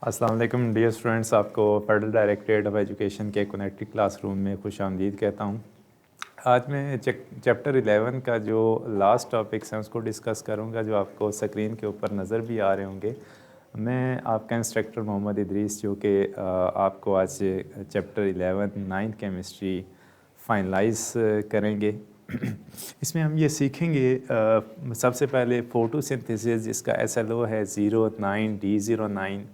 अस्सलाम वालेकुम dear students, आपको फेडरल डायरेक्टरेट ऑफ एजुकेशन के कनेक्टेड क्लासरूम में खुश आमदीद कहता हूँ। आज मैं चैप्टर 11 का जो लास्ट टॉपिक्स हैं उसको डिस्कस करूँगा, जो आपको स्क्रीन के ऊपर नज़र भी आ रहे होंगे। मैं आपका इंस्ट्रक्टर मोहम्मद इदरीस, जो कि आपको आज चैप्टर 11 9th केमिस्ट्री फाइनलाइज करेंगे। इसमें हम ये सीखेंगे सबसे पहले फोटोसिंथेसिस, जिसका SLO है 09D09।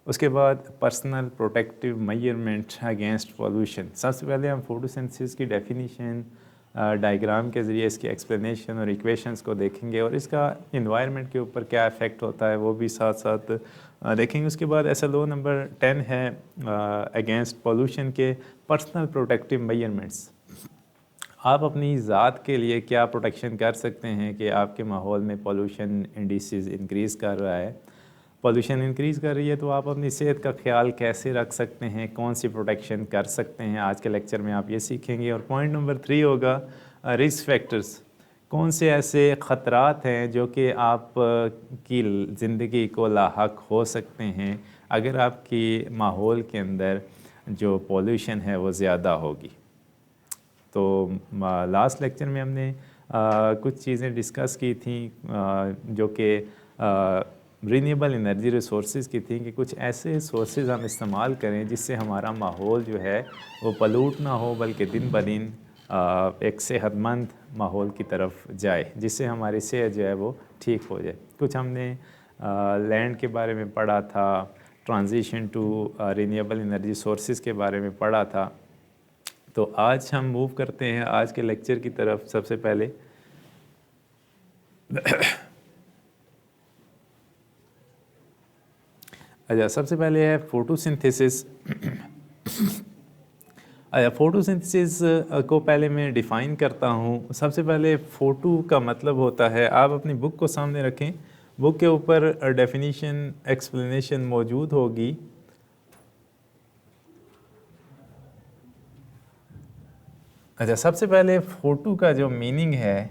उसके बाद personal protective measurement against pollution. सबसे पहले हम फोटोसिंथेसिस की डेफिनीशन, डायग्राम के ज़रिए इसकी एक्सप्लेनेशन और इक्वेशंस को देखेंगे और इसका इन्वायरमेंट के ऊपर क्या इफ़ेक्ट होता है वो भी साथ साथ देखेंगे। उसके बाद SLO नंबर 10 है अगेंस्ट पॉल्यूशन के पर्सनल प्रोटेक्टिव मेजरमेंट्स। आप अपनी ज़ात के लिए क्या प्रोटेक्शन कर सकते हैं कि आपके माहौल में पॉल्यूशन इंडिसेस इंक्रीज़ कर रहा है, पॉल्यूशन इंक्रीज़ कर रही है, तो आप अपनी सेहत का ख्याल कैसे रख सकते हैं, कौन सी प्रोटेक्शन कर सकते हैं। आज के लेक्चर में आप ये सीखेंगे। और पॉइंट नंबर 3 होगा रिस्क फैक्टर्स। कौन से ऐसे ख़तरात हैं जो कि आप की ज़िंदगी को लाहक हो सकते हैं अगर आपकी माहौल के अंदर जो पॉल्यूशन है वो ज़्यादा होगी। तो लास्ट लेक्चर में हमने कुछ चीज़ें डिस्कस की थी जो कि रीन्यूएबल एनर्जी रिसोर्सेज की थी, कि कुछ ऐसे सोर्सेज हम इस्तेमाल करें जिससे हमारा माहौल जो है वो पलूट ना हो, बल्कि दिन ब दिन एक सेहतमंद माहौल की तरफ जाए, जिससे हमारी सेहत जो है वो ठीक हो जाए। कुछ हमने लैंड के बारे में पढ़ा था, transition to renewable energy sources के बारे में पढ़ा था। तो आज हम मूव करते हैं आज के लेक्चर की तरफ। सबसे पहले अच्छा, सबसे पहले है फोटोसिंथेसिस। अच्छा, फोटोसिंथेसिस को पहले मैं डिफ़ाइन करता हूँ। सबसे पहले फ़ोटो का मतलब होता है, आप अपनी बुक को सामने रखें, बुक के ऊपर डेफिनीशन एक्सप्लेनेशन मौजूद होगी। अच्छा, सबसे पहले फ़ोटो का जो मीनिंग है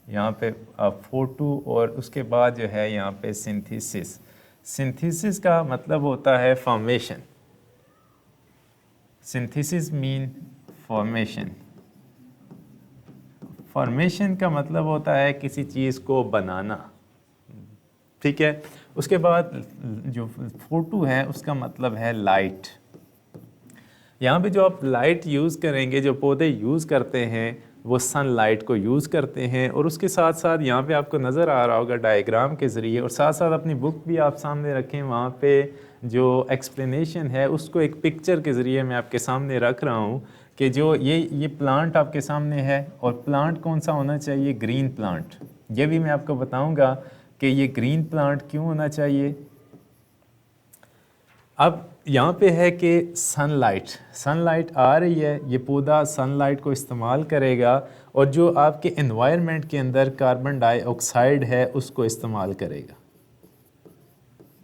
यहाँ पे फ़ोटो, और उसके बाद जो है यहाँ पे सिंथेसिस। सिंथेसिस का मतलब होता है formation. Synthesis mean formation. Formation का मतलब होता है किसी चीज़ को बनाना, ठीक है। उसके बाद जो फोटो है उसका मतलब है लाइट। यहाँ पे जो आप लाइट यूज़ करेंगे, जो पौधे यूज़ करते हैं वो सनलाइट को यूज़ करते हैं। और उसके साथ साथ यहाँ पे आपको नज़र आ रहा होगा डायग्राम के ज़रिए, और साथ साथ अपनी बुक भी आप सामने रखें, वहाँ पे जो एक्सप्लेनेशन है उसको एक पिक्चर के ज़रिए मैं आपके सामने रख रहा हूँ कि जो ये प्लांट आपके सामने है, और प्लांट कौन सा होना चाहिए, ग्रीन प्लांट। ये भी मैं आपको बताऊँगा कि ये ग्रीन प्लांट क्यों होना चाहिए। अब यहाँ पे है कि सनलाइट आ रही है, ये पौधा सनलाइट को इस्तेमाल करेगा, और जो आपके एनवायरनमेंट के अंदर कार्बन डाइऑक्साइड है उसको इस्तेमाल करेगा।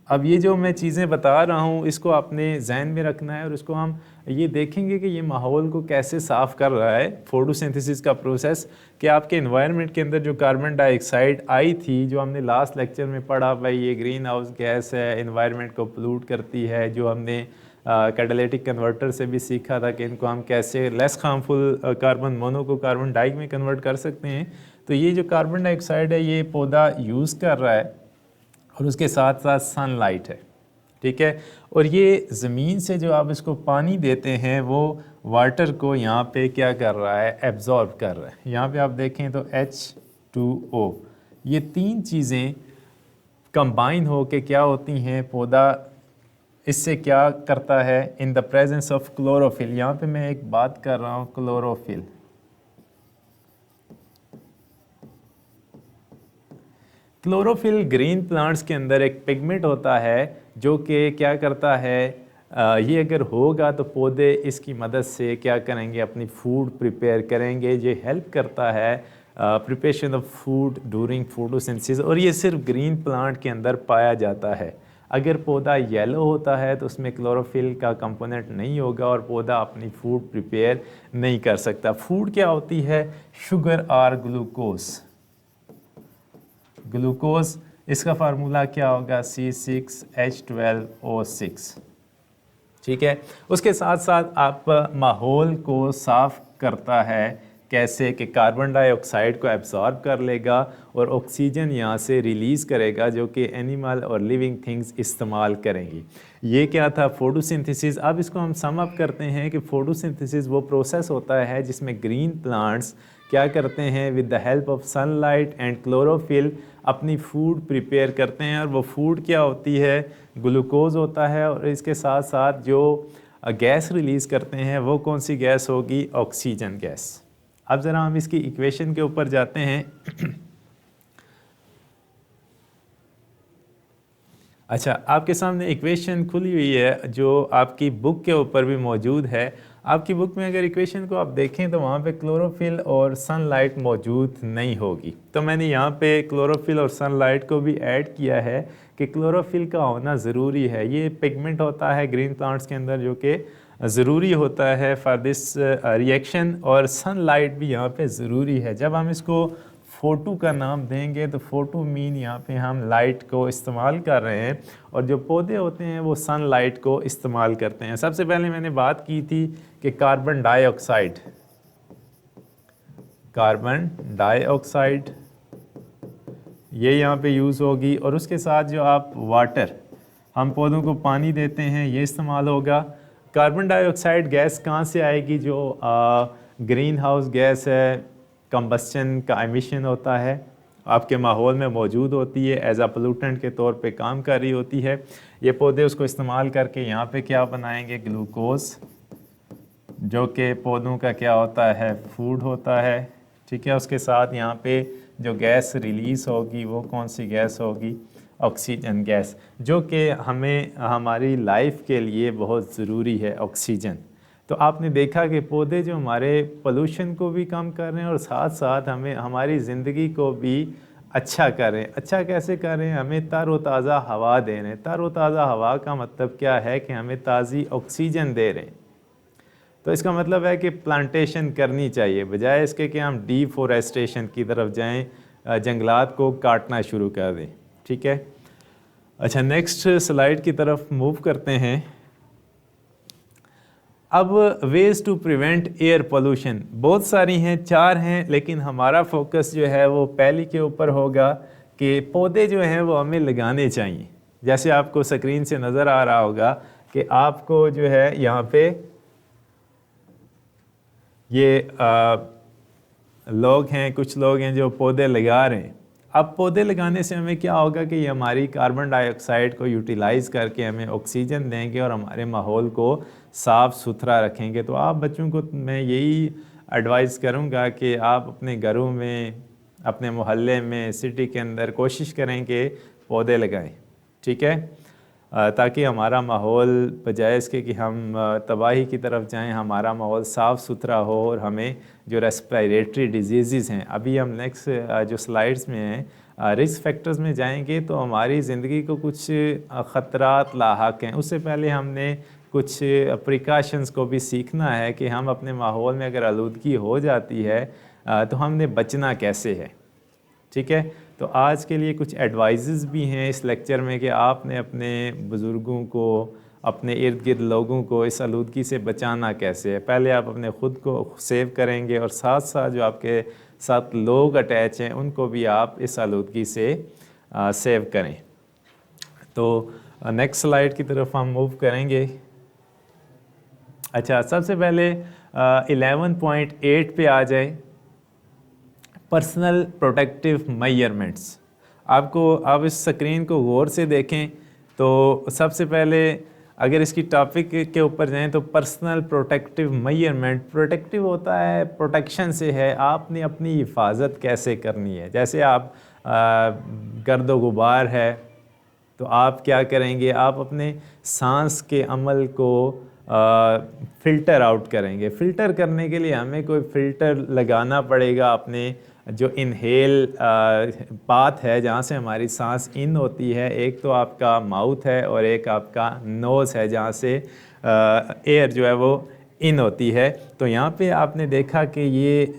अब ये जो मैं चीज़ें बता रहा हूँ इसको आपने जहन में रखना है, और इसको हम ये देखेंगे कि ये माहौल को कैसे साफ़ कर रहा है फोटोसिंथेसिस का प्रोसेस, कि आपके एनवायरनमेंट के अंदर जो कार्बन डाइऑक्साइड आई थी, जो हमने लास्ट लेक्चर में पढ़ा, भाई ये ग्रीन हाउस गैस है, एनवायरनमेंट को पोल्यूट करती है। जो हमने कैटालिटिक कन्वर्टर से भी सीखा था कि इनको हम कैसे लेस हार्मफुल कार्बन मोनो को कार्बन डाई में कन्वर्ट कर सकते हैं। तो ये जो कार्बन डाइऑक्साइड है ये पौधा यूज़ कर रहा है, और उसके साथ साथ सनलाइट है, ठीक है। और ये ज़मीन से जो आप इसको पानी देते हैं वो वाटर को यहाँ पे क्या कर रहा है, एब्जॉर्ब कर रहा है। यहाँ पे आप देखें तो H2O, ये तीन चीज़ें कंबाइन हो के क्या होती हैं, पौधा इससे क्या करता है, in the presence of chlorophyll. यहाँ पे मैं एक बात कर रहा हूँ, क्लोरोफिल। क्लोरोफिल ग्रीन प्लांट्स के अंदर एक पिगमेंट होता है जो कि क्या करता है, ये अगर होगा तो पौधे इसकी मदद से क्या करेंगे, अपनी फूड प्रिपेयर करेंगे। ये हेल्प करता है preparation of food during photosynthesis, और ये सिर्फ ग्रीन प्लांट के अंदर पाया जाता है। अगर पौधा येलो होता है तो उसमें क्लोरोफिल का कंपोनेंट नहीं होगा और पौधा अपनी फूड प्रिपेयर नहीं कर सकता। फूड क्या होती है, शुगर और ग्लूकोज। ग्लूकोज इसका फार्मूला क्या होगा, C6H12O6। ठीक है। उसके साथ साथ आप माहौल को साफ़ करता है कैसे कि कार्बन डाइऑक्साइड को एब्जॉर्ब कर लेगा और ऑक्सीजन यहाँ से रिलीज़ करेगा जो कि एनिमल और लिविंग थिंग्स इस्तेमाल करेंगी। ये क्या था, फोटोसिंथेसिस। अब इसको हम सम अप करते हैं कि फोटोसिंथेसिस वो प्रोसेस होता है जिसमें ग्रीन प्लांट्स क्या करते हैं, with the help of sunlight and chlorophyll अपनी फूड प्रिपेयर करते हैं। और वो फूड क्या होती है, ग्लूकोज होता है। और इसके साथ साथ जो गैस रिलीज़ करते हैं वो कौन सी गैस होगी, ऑक्सीजन गैस। अब ज़रा हम इसकी इक्वेशन के ऊपर जाते हैं। अच्छा, आपके सामने इक्वेशन खुली हुई है जो आपकी बुक के ऊपर भी मौजूद है। आपकी बुक में अगर इक्वेशन को आप देखें तो वहाँ पे क्लोरोफिल और सनलाइट मौजूद नहीं होगी। तो मैंने यहाँ पे क्लोरोफिल और सनलाइट को भी ऐड किया है कि क्लोरोफिल का होना ज़रूरी है। ये पिगमेंट होता है ग्रीन प्लांट्स के अंदर जो कि ज़रूरी होता है फॉर दिस रिएक्शन, और सनलाइट भी यहाँ पे ज़रूरी है। जब हम इसको फ़ोटो का नाम देंगे तो फ़ोटो मीन यहाँ पे हम लाइट को इस्तेमाल कर रहे हैं, और जो पौधे होते हैं वो सनलाइट को इस्तेमाल करते हैं। सबसे पहले मैंने बात की थी कि कार्बन डाइऑक्साइड ये यहाँ पे यूज़ होगी, और उसके साथ जो आप वाटर, हम पौधों को पानी देते हैं, ये इस्तेमाल होगा। कार्बन डाइऑक्साइड गैस कहाँ से आएगी, जो ग्रीन हाउस गैस है, कंबस्चन का एमिशन होता है, आपके माहौल में मौजूद होती है, एज आ पोल्यूटेंट के तौर पे काम कर रही होती है। ये पौधे उसको इस्तेमाल करके यहाँ पे क्या बनाएंगे, ग्लूकोज, जो कि पौधों का क्या होता है, फूड होता है। ठीक है। उसके साथ यहाँ पे जो गैस रिलीज़ होगी वो कौन सी गैस होगी, ऑक्सीजन गैस, जो कि हमें हमारी लाइफ के लिए बहुत ज़रूरी है, ऑक्सीजन। तो आपने देखा कि पौधे जो हमारे पोल्यूशन को भी कम कर रहे हैं और साथ साथ हमें हमारी ज़िंदगी को भी अच्छा कर रहे हैं। अच्छा कैसे कर रहे हैं, हमें तरोताज़ा हवा दे रहे हैं। तरोताज़ा हवा का मतलब क्या है कि हमें ताज़ी ऑक्सीजन दे रहे हैं। तो इसका मतलब है कि प्लांटेशन करनी चाहिए, बजाय इसके कि हम डिफॉरेस्टेशन की तरफ जाएं, जंगलात को काटना शुरू कर दें। ठीक है। अच्छा, नेक्स्ट स्लाइड की तरफ मूव करते हैं। अब ways to prevent air pollution बहुत सारी हैं, 4 हैं, लेकिन हमारा फोकस जो है वो पहली के ऊपर होगा कि पौधे जो हैं वो हमें लगाने चाहिए। जैसे आपको स्क्रीन से नज़र आ रहा होगा कि आपको जो है यहाँ पे ये लोग हैं, कुछ लोग हैं जो पौधे लगा रहे हैं। अब पौधे लगाने से हमें क्या होगा कि ये हमारी कार्बन डाइऑक्साइड को यूटिलाइज़ करके हमें ऑक्सीजन देंगे और हमारे माहौल को साफ़ सुथरा रखेंगे। तो आप बच्चों को मैं यही एडवाइस करूँगा कि आप अपने घरों में, अपने मोहल्ले में, सिटी के अंदर कोशिश करें कि पौधे लगाएं। ठीक है। ताकि हमारा माहौल, बजाय इसके कि हम तबाही की तरफ जाएं, हमारा माहौल साफ़ सुथरा हो और हमें जो रेस्पिरेटरी डिजीज़ हैं, अभी हम नेक्स्ट जो स्लाइड्स में हैं रिस्क फैक्टर्स में जाएंगे तो हमारी ज़िंदगी को कुछ ख़तरात लाहक हैं। उससे पहले हमने कुछ प्रिकॉशंस को भी सीखना है कि हम अपने माहौल में अगर आलूदगी हो जाती है तो हमने बचना कैसे है। ठीक है। तो आज के लिए कुछ एडवाइजेस भी हैं इस लेक्चर में कि आपने अपने बुज़ुर्गों को, अपने इर्द गिर्द लोगों को इस आलूदगी से बचाना कैसे है। पहले आप अपने ख़ुद को सेव करेंगे और साथ साथ जो आपके साथ लोग अटैच हैं उनको भी आप इस आलूदगी से सेव करें। तो नेक्स्ट स्लाइड की तरफ हम मूव करेंगे। अच्छा, सबसे पहले 11.8 पे आ जाए, पर्सनल प्रोटेक्टिव मेजरमेंट्स। आपको आप इस स्क्रीन को गौर से देखें तो सबसे पहले अगर इसकी टॉपिक के ऊपर जाएं तो पर्सनल प्रोटेक्टिव मेजरमेंट, प्रोटेक्टिव होता है, प्रोटेक्शन से है, आपने अपनी हिफाजत कैसे करनी है। जैसे आप गर्द गुबार है तो आप क्या करेंगे, आप अपने सांस के अमल को फ़िल्टर आउट करेंगे। फ़िल्टर करने के लिए हमें कोई फ़िल्टर लगाना पड़ेगा। अपने जो इनहेल पाथ है जहाँ से हमारी सांस इन होती है, एक तो आपका माउथ है और एक आपका नोज़ है जहाँ से एयर जो है वो इन होती है। तो यहाँ पे आपने देखा कि ये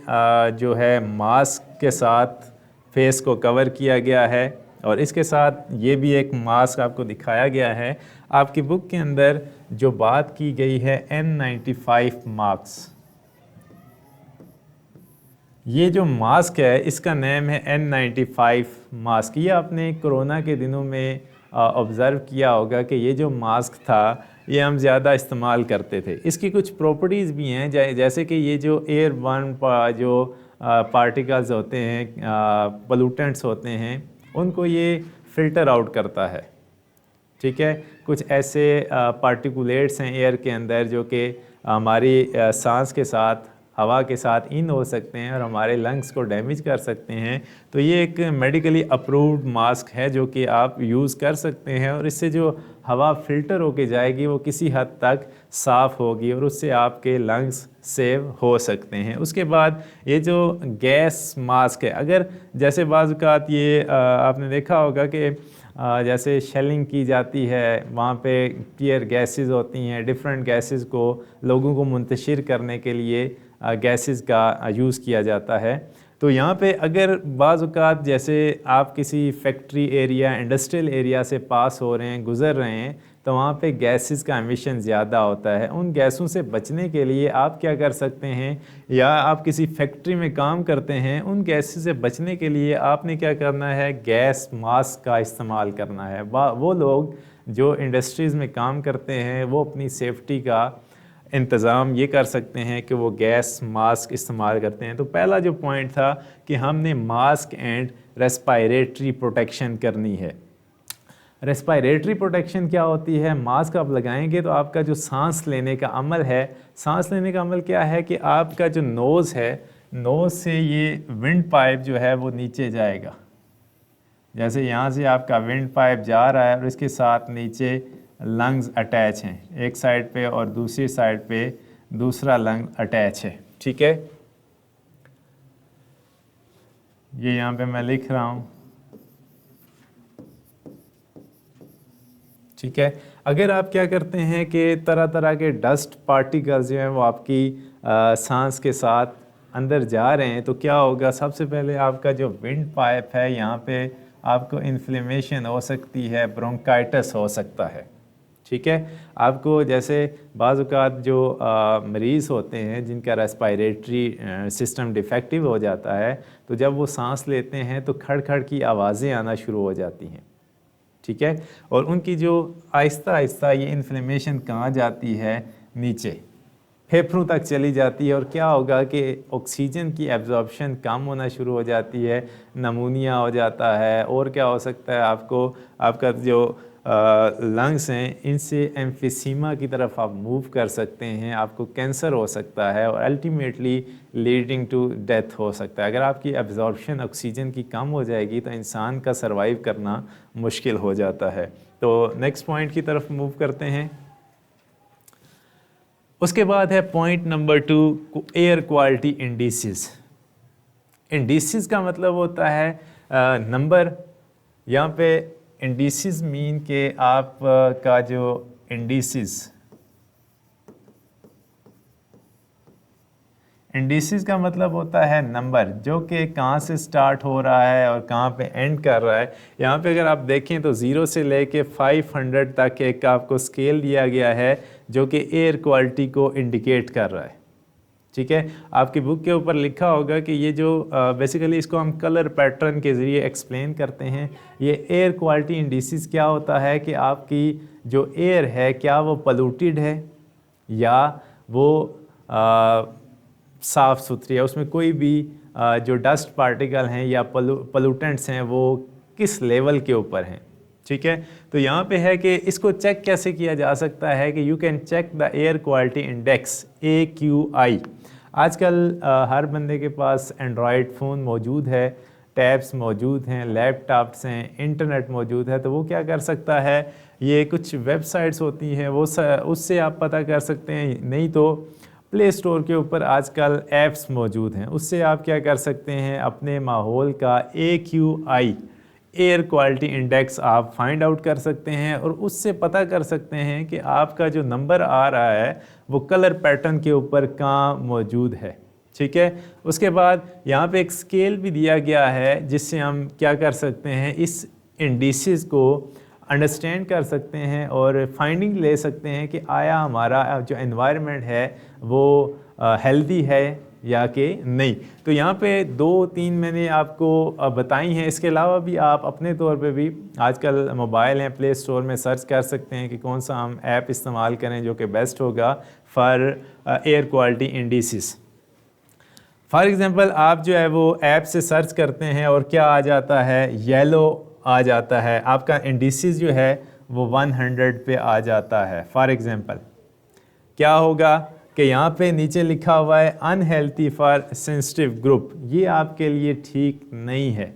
जो है मास्क के साथ फेस को कवर किया गया है। और इसके साथ ये भी एक मास्क आपको दिखाया गया है। आपकी बुक के अंदर जो बात की गई है N95 मास्क, ये जो मास्क है इसका नेम है N95 मास्क। ये आपने कोरोना के दिनों में ऑब्ज़र्व किया होगा कि ये जो मास्क था ये हम ज़्यादा इस्तेमाल करते थे। इसकी कुछ प्रॉपर्टीज़ भी हैं, जैसे कि ये जो एयर बर्न जो पार्टिकल्स होते हैं, पोल्यूटेंट्स होते हैं, उनको ये फ़िल्टर आउट करता है। ठीक है, कुछ ऐसे पार्टिकुलेट्स हैं एयर के अंदर जो कि हमारी सांस के साथ, हवा के साथ इन हो सकते हैं और हमारे लंग्स को डैमेज कर सकते हैं। तो ये एक मेडिकली अप्रूव्ड मास्क है जो कि आप यूज़ कर सकते हैं, और इससे जो हवा फ़िल्टर होके जाएगी वो किसी हद तक साफ़ होगी और उससे आपके लंग्स सेव हो सकते हैं। उसके बाद ये जो गैस मास्क है, अगर जैसे बाज़ औक़ात ये आपने देखा होगा कि जैसे शेलिंग की जाती है, वहाँ पे टीयर गैसेस होती हैं, डिफरेंट गैसेस को लोगों को मुंतशिर करने के लिए गैसेस का यूज़ किया जाता है। तो यहाँ पे अगर बाज़ औक़ात जैसे आप किसी फैक्ट्री एरिया, इंडस्ट्रियल एरिया से पास हो रहे हैं, गुज़र रहे हैं, तो वहाँ पे गैसेस का एमिशन ज़्यादा होता है। उन गैसों से बचने के लिए आप क्या कर सकते हैं, या आप किसी फैक्ट्री में काम करते हैं, उन गैसेस से बचने के लिए आपने क्या करना है, गैस मास्क का इस्तेमाल करना है। वो लोग जो इंडस्ट्रीज़ में काम करते हैं वो अपनी सेफ्टी का इंतज़ाम ये कर सकते हैं कि वो गैस मास्क इस्तेमाल करते हैं। तो पहला जो पॉइंट था कि हमने मास्क एंड रेस्पायरेटरी प्रोटेक्शन करनी है। रेस्पायरेटरी प्रोटेक्शन क्या होती है, मास्क आप लगाएंगे तो आपका जो सांस लेने का अमल है, सांस लेने का अमल क्या है कि आपका जो नोज़ है, नोज़ से ये विंड पाइप जो है वो नीचे जाएगा। जैसे यहाँ से आपका विंड पाइप जा रहा है और इसके साथ नीचे लंग्स अटैच हैं, एक साइड पे और दूसरी साइड पे दूसरा लंग अटैच है। ठीक है, ये यहाँ पे मैं लिख रहा हूँ। ठीक है, अगर आप क्या करते हैं कि तरह तरह के डस्ट पार्टिकल्स जो हैं वो आपकी सांस के साथ अंदर जा रहे हैं, तो क्या होगा, सबसे पहले आपका जो विंड पाइप है यहाँ पे आपको इन्फ्लेमेशन हो सकती है, ब्रोंकाइटिस हो सकता है। ठीक है, आपको जैसे बाज़ औक़ात जो मरीज़ होते हैं जिनका रेस्पायरेटरी सिस्टम डिफेक्टिव हो जाता है, तो जब वो सांस लेते हैं तो खड़ की आवाज़ें आना शुरू हो जाती हैं। ठीक है, और उनकी जो आहिस्ता आहिस्ता ये इन्फ्लेमेशन कहाँ जाती है, नीचे फेफड़ों तक चली जाती है, और क्या होगा कि ऑक्सीजन की एब्जॉर्प्शन कम होना शुरू हो जाती है, नमूनिया हो जाता है, और क्या हो सकता है, आपका जो लंग्स हैं इनसे एम्फिसीमा की तरफ आप मूव कर सकते हैं, आपको कैंसर हो सकता है और अल्टीमेटली लीडिंग टू डेथ हो सकता है। अगर आपकी एब्जॉर्प्शन ऑक्सीजन की कम हो जाएगी तो इंसान का सर्वाइव करना मुश्किल हो जाता है। तो नेक्स्ट पॉइंट की तरफ मूव करते हैं। उसके बाद है point number 2, air quality indices. Indices का मतलब होता है नंबर। यहाँ पे इंडिसेस मीन के आप का जो इंडिसेस का मतलब होता है नंबर, जो कि कहाँ से स्टार्ट हो रहा है और कहाँ पे एंड कर रहा है। यहाँ पे अगर आप देखें तो 0 से लेके 500 तक एक आपको स्केल दिया गया है जो कि एयर क्वालिटी को इंडिकेट कर रहा है। ठीक है, आपकी बुक के ऊपर लिखा होगा कि ये जो बेसिकली इसको हम कलर पैटर्न के ज़रिए एक्सप्लेन करते हैं। ये एयर क्वालिटी इंडिसेस क्या होता है कि आपकी जो एयर है क्या वो पोल्यूटेड है या वो साफ़ सुथरी है, उसमें कोई भी जो डस्ट पार्टिकल हैं या पोल्यूटेंट्स हैं वो किस लेवल के ऊपर हैं। ठीक है, तो यहाँ पे है कि इसको चेक कैसे किया जा सकता है कि you can check the air quality index AQI। आजकल हर बंदे के पास एंड्रॉयड फ़ोन मौजूद है, टैब्स मौजूद हैं, लैपटॉप्स हैं, इंटरनेट मौजूद है। तो वो क्या कर सकता है, ये कुछ वेबसाइट्स होती हैं वो उससे आप पता कर सकते हैं, नहीं तो प्ले स्टोर के ऊपर आजकल ऐप्स मौजूद हैं, उससे आप क्या कर सकते हैं, अपने माहौल का AQI एयर क्वालिटी इंडेक्स आप फाइंड आउट कर सकते हैं और उससे पता कर सकते हैं कि आपका जो नंबर आ रहा है वो कलर पैटर्न के ऊपर कहाँ मौजूद है। ठीक है, उसके बाद यहाँ पे एक स्केल भी दिया गया है जिससे हम क्या कर सकते हैं, इस इंडिसेस को अंडरस्टैंड कर सकते हैं और फाइंडिंग ले सकते हैं कि आया हमारा जो एनवायरनमेंट है वो हेल्दी है या कि नहीं। तो यहाँ पे 2-3 मैंने आपको बताई हैं। इसके अलावा भी आप अपने तौर पे भी आजकल मोबाइल हैं, प्ले स्टोर में सर्च कर सकते हैं कि कौन सा हम ऐप इस्तेमाल करें जो कि बेस्ट होगा for air quality indices. For example आप जो है वो ऐप से सर्च करते हैं और क्या आ जाता है, येलो आ जाता है, आपका इंडिसेस जो है वो 100 पे आ जाता है। फॉर एग्ज़ाम्पल क्या होगा कि यहाँ पे नीचे लिखा हुआ है अनहेल्थी फॉर सेंसिटिव ग्रुप, ये आपके लिए ठीक नहीं है,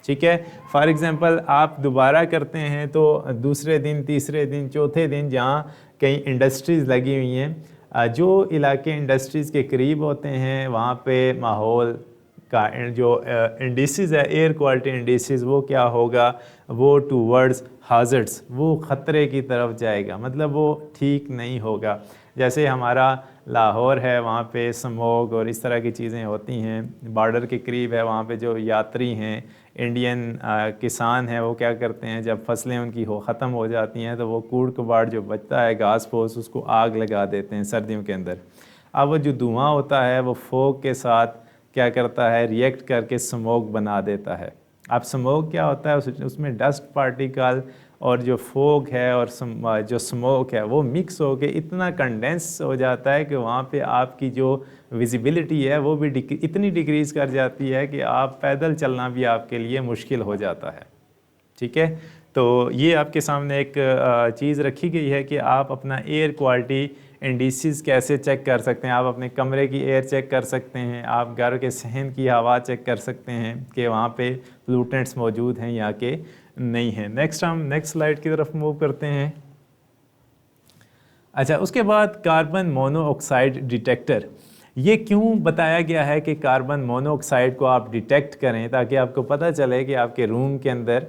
ठीक है। फॉर एग्ज़ाम्पल आप दोबारा करते हैं तो दूसरे दिन, तीसरे दिन, चौथे दिन जहाँ कई इंडस्ट्रीज़ लगी हुई हैं, जो इलाके इंडस्ट्रीज़ के करीब होते हैं वहाँ पे माहौल का जो इंडिसेस है, एयर क्वालिटी इंडिसेस, वो क्या होगा, वो टूवर्ड्स हाज़र्ड्स, वो ख़तरे की तरफ जाएगा, मतलब वो ठीक नहीं होगा। जैसे हमारा लाहौर है, वहाँ पे स्मोग और इस तरह की चीज़ें होती हैं, बॉर्डर के करीब है, वहाँ पे जो यात्री हैं, इंडियन किसान हैं, वो क्या करते हैं जब फसलें उनकी ख़त्म हो जाती हैं तो वो कूड़ कबाड़ जो बचता है घास फूस, उसको आग लगा देते हैं सर्दियों के अंदर। अब वो जो धुआं होता है वो फोग के साथ क्या करता है, रिएक्ट करके स्मोक बना देता है। अब स्मोक क्या होता है, उसमें डस्ट पार्टिकल और जो फोग है और जो स्मोक है वो मिक्स हो के इतना कंडेंस हो जाता है कि वहाँ पे आपकी जो विजिबिलिटी है वो भी इतनी डिक्रीज़ कर जाती है कि आप पैदल चलना भी आपके लिए मुश्किल हो जाता है, ठीक है। तो ये आपके सामने एक चीज़ रखी गई है कि आप अपना एयर क्वालिटी इंडिसेस कैसे चेक कर सकते हैं। आप अपने कमरे की एयर चेक कर सकते हैं, आप घर के सहन की हवा चेक कर सकते हैं कि वहाँ पे पोल्यूटेंट्स मौजूद हैं या कि नहीं है। हम नेक्स्ट स्लाइड की तरफ मूव करते हैं। अच्छा, उसके बाद कार्बन मोनोऑक्साइड डिटेक्टर। ये क्यों बताया गया है कि कार्बन मोनोऑक्साइड को आप डिटेक्ट करें, ताकि आपको पता चले कि आपके रूम के अंदर,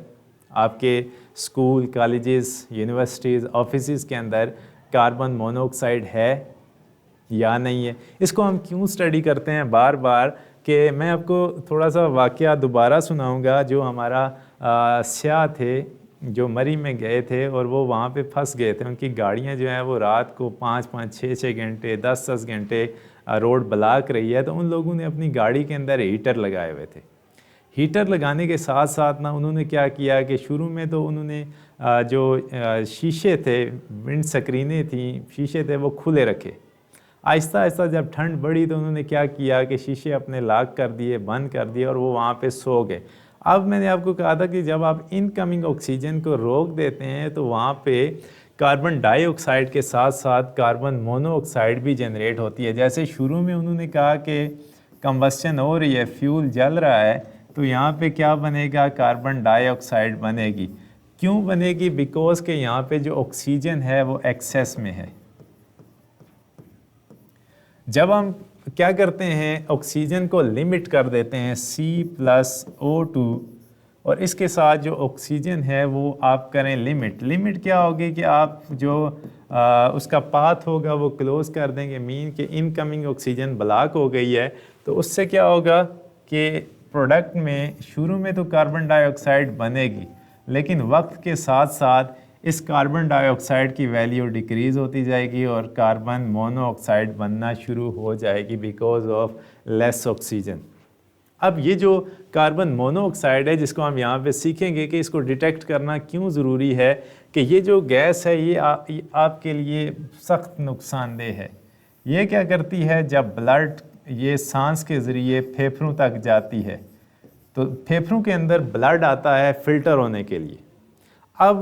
आपके स्कूल, कॉलेजेस, यूनिवर्सिटीज़, ऑफिसेज़ के अंदर कार्बन मोनोऑक्साइड है या नहीं है। इसको हम क्यों स्टडी करते हैं बार बार, कि मैं आपको थोड़ा सा वाक़या दोबारा सुनाऊंगा। जो हमारा स्याह थे जो मरी में गए थे और वो वहाँ पे फंस गए थे, उनकी गाड़ियाँ जो हैं वो रात को 5-5, 6-6 घंटे, 10-10 घंटे रोड ब्लॉक रही है, तो उन लोगों ने अपनी गाड़ी के अंदर हीटर लगाए हुए थे। हीटर लगाने के साथ साथ ना उन्होंने क्या किया कि शुरू में तो उन्होंने जो शीशे थे, विंड स्क्रीनें थी, शीशे थे, वो खुले रखे। आहिस्ता आहिस्ता जब ठंड बढ़ी तो उन्होंने क्या किया कि शीशे अपने लॉक कर दिए, बंद कर दिए और वो वहाँ पे सो गए। अब मैंने आपको कहा था कि जब आप इनकमिंग ऑक्सीजन को रोक देते हैं तो वहाँ पे कार्बन डाइऑक्साइड के साथ साथ कार्बन मोनोऑक्साइड भी जनरेट होती है। जैसे शुरू में उन्होंने कहा कि कंबस्शन हो रही है, फ्यूल जल रहा है, तो यहाँ पे क्या बनेगा, कार्बन डाइऑक्साइड बनेगी। क्यों बनेगी? बिकॉज के यहाँ पे जो ऑक्सीजन है वो एक्सेस में है। जब हम क्या करते हैं, ऑक्सीजन को लिमिट कर देते हैं C+O2, और इसके साथ जो ऑक्सीजन है वो आप करें लिमिट क्या होगी कि आप जो उसका पाथ होगा वो क्लोज कर देंगे, मीन कि इनकमिंग ऑक्सीजन ब्लॉक हो गई है। तो उससे क्या होगा कि प्रोडक्ट में शुरू में तो कार्बन डाइऑक्साइड बनेगी, लेकिन वक्त के साथ साथ इस कार्बन डाइऑक्साइड की वैल्यू डिक्रीज़ होती जाएगी और कार्बन मोनोऑक्साइड बनना शुरू हो जाएगी बिकॉज ऑफ लेस ऑक्सीजन। अब ये जो कार्बन मोनोऑक्साइड है, जिसको हम यहाँ पे सीखेंगे कि इसको डिटेक्ट करना क्यों ज़रूरी है, कि ये जो गैस है ये आपके लिए सख्त नुकसानदेह है। ये क्या करती है, जब ब्लड ये सांस के ज़रिए फेफड़ों तक जाती है तो फेफड़ों के अंदर ब्लड आता है फ़िल्टर होने के लिए। अब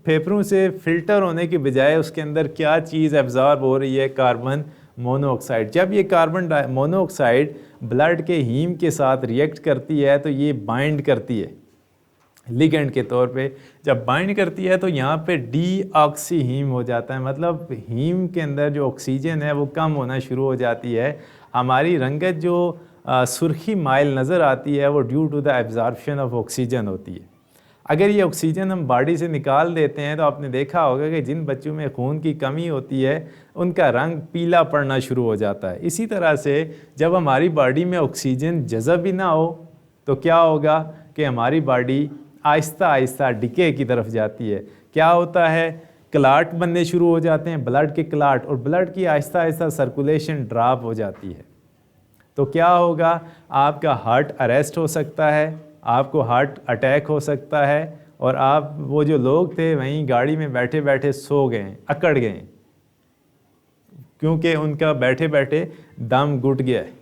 फेफड़ों से फ़िल्टर होने की बजाय उसके अंदर क्या चीज़ एब्जॉर्ब हो रही है, कार्बन मोनोऑक्साइड। जब ये कार्बन मोनोऑक्साइड ब्लड के हीम के साथ रिएक्ट करती है तो ये बाइंड करती है लिगेंड के तौर पे। जब बाइंड करती है तो यहाँ पे डीऑक्सी हीम हो जाता है, मतलब हीम के अंदर जो ऑक्सीजन है वो कम होना शुरू हो जाती है। हमारी रंगत जो सुर्खी माइल नज़र आती है वो due to the absorption of oxygen होती है। अगर ये ऑक्सीजन हम बॉडी से निकाल देते हैं तो आपने देखा होगा कि जिन बच्चों में खून की कमी होती है उनका रंग पीला पड़ना शुरू हो जाता है। इसी तरह से जब हमारी बॉडी में ऑक्सीजन जज़ब ही ना हो तो क्या होगा कि हमारी बॉडी आहिस्ता आहिस्ता डिके की तरफ जाती है। क्या होता है, क्लाट बनने शुरू हो जाते हैं, ब्लड के क्लाट, और ब्लड की आहिस्ता आहिस्ता सर्कुलेशन ड्रॉप हो जाती है। तो क्या होगा, आपका हार्ट अरेस्ट हो सकता है, आपको हार्ट अटैक हो सकता है, और आप वो जो लोग थे वहीं गाड़ी में बैठे बैठे सो गए, अकड़ गए, क्योंकि उनका बैठे बैठे दम घुट गया है।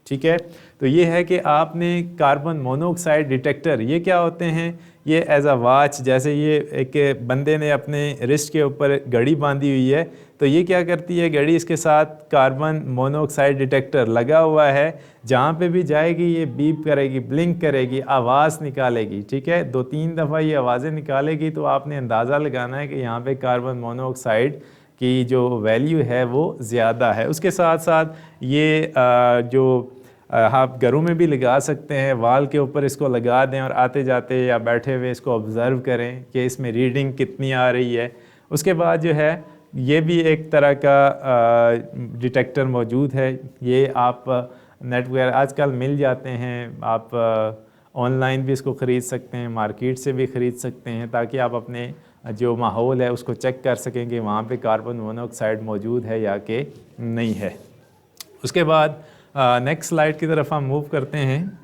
ठीक है, तो ये है कि आपने कार्बन मोनोऑक्साइड डिटेक्टर, ये क्या होते हैं, ये एज अ वॉच, जैसे ये एक बंदे ने अपने रिस्ट के ऊपर घड़ी बांधी हुई है, तो ये क्या करती है घड़ी, इसके साथ कार्बन मोनोऑक्साइड डिटेक्टर लगा हुआ है, जहाँ पे भी जाएगी ये बीप करेगी, ब्लिंक करेगी, आवाज़ निकालेगी। ठीक है, 2-3 दफ़ा ये आवाज़ें निकालेगी, तो आपने अंदाज़ा लगाना है कि यहाँ पे कार्बन मोनोऑक्साइड की जो वैल्यू है वो ज़्यादा है। उसके साथ साथ ये जो आप घरों में भी लगा सकते हैं, वाल के ऊपर इसको लगा दें और आते जाते या बैठे हुए इसको ऑब्ज़र्व करें कि इसमें रीडिंग कितनी आ रही है। उसके बाद जो है ये भी एक तरह का डिटेक्टर मौजूद है, ये आप नेट वगैरह आजकल मिल जाते हैं, आप ऑनलाइन भी इसको ख़रीद सकते हैं, मार्केट से भी ख़रीद सकते हैं, ताकि आप अपने जो माहौल है उसको चेक कर सकें कि वहाँ पे कार्बन मोनोऑक्साइड मौजूद है या कि नहीं है। उसके बाद नेक्स्ट स्लाइड की तरफ हम मूव करते हैं।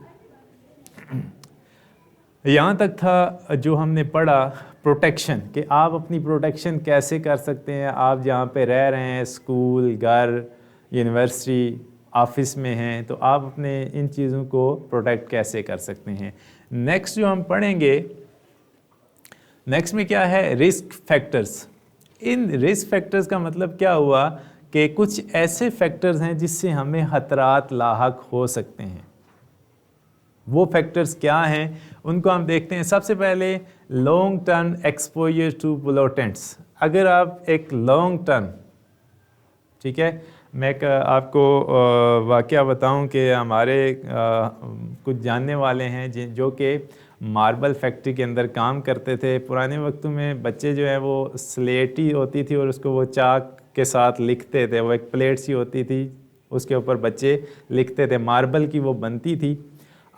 यहाँ तक था जो हमने पढ़ा प्रोटेक्शन, कि आप अपनी प्रोटेक्शन कैसे कर सकते हैं, आप जहाँ पे रह रहे हैं, स्कूल, घर, यूनिवर्सिटी, ऑफिस में हैं, तो आप अपने इन चीज़ों को प्रोटेक्ट कैसे कर सकते हैं। नेक्स्ट जो हम पढ़ेंगे, नेक्स्ट में क्या है, risk factors. In risk factors का मतलब क्या हुआ कि कुछ ऐसे फैक्टर्स हैं जिससे हमें खतरात लाहक हो सकते हैं। वो फैक्टर्स क्या हैं उनको हम देखते हैं। सबसे पहले long term exposure to pollutants. अगर आप एक लॉन्ग टर्म, ठीक है, मैं आपको वाक़या बताऊं कि हमारे कुछ जानने वाले हैं जो कि मार्बल फैक्ट्री के अंदर काम करते थे। पुराने वक्तों में बच्चे जो है वो स्लेटी होती थी और उसको वो चाक के साथ लिखते थे, वो एक प्लेट सी होती थी, उसके ऊपर बच्चे लिखते थे, मार्बल की वो बनती थी।